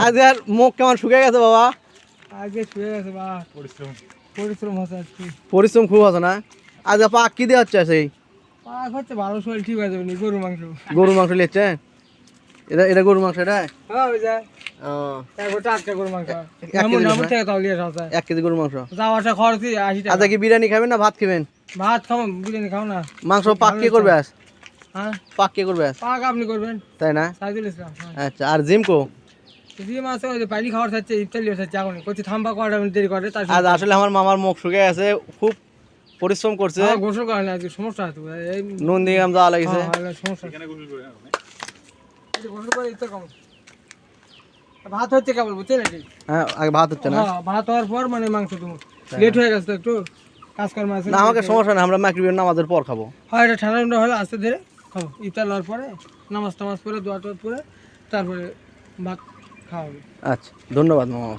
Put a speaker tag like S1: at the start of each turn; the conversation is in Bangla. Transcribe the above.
S1: আজ আর মুখ কেমন শুকিয়ে গেছে বাবা?
S2: আগে শুয়ে গেছে বা পরিশ্রম হচ্ছে আজকে।
S1: পরিশ্রম খুব আছে না? আজ পাক কি দেওয়া হচ্ছে সেই?
S2: পাক হচ্ছে ভালো, শরীর ঠিক হয়ে যাবে নি।
S1: গরুর মাংস নিচ্ছে? এটা গরুর মাংস এটা?
S2: হ্যাঁ ওই যায়।
S1: ও
S2: তারপর টাটকা গরুর মাংস।
S1: 1
S2: থেকে তাও লিয়ে আসা।
S1: 1 কেজি গরুর মাংস।
S2: যাওয়া আসা খরচই 80 টাকা।
S1: আচ্ছা কি বিরিয়ানি খাবেন না ভাত খাবেন?
S2: ভাত খাবো, বিরিয়ানি খাও না।
S1: মাংস পাক কে করবে আজ?
S2: হ্যাঁ
S1: পাক কে করবে আজ?
S2: পাক আপনি করবেন।
S1: তাই না?
S2: সাইদুল ইসলাম।
S1: আচ্ছা আর জিম কো?
S2: জিম আছে, ওই যে পানি খাওয়ার চাচ্ছে, ইফতারি হচ্ছে এখন। কইছে থাম্বা করাটা দেরি করে তার
S1: আজ আসলে আমার মামার মুখ শুকিয়ে গেছে, খুব পরিশ্রম করছে।
S2: গোসল করেন আজকে, সমস্যা আছে এই
S1: নুন দিয়ে গাম যাওয়া লাগিছে।
S2: সমস্যা এখানে গোসল করে গোসল করে ইফতার কম। ভাত হচ্ছে কেবল, বুঝছেন নাকি?
S1: হ্যাঁ আগে ভাত হচ্ছে না?
S2: হ্যাঁ ভাত হওয়ার পর মানে মাংস তুমি লেট হয়ে গেছে তো একটু, কাজকর্ম আছে
S1: না আমাকে সমস্যা নেই, আমরা মাগরিবের নামাজের পর খাবো।
S2: হয় এটা ঠান্ডা ঠান্ডা হলে আস্তে ধীরে খাবো, ইফতার লওয়ার পরে নামাজ টামাজ পরে দোয়া টোয়া পরে তারপরে ভাত খাওয়া হবে।
S1: আচ্ছা ধন্যবাদ মামা।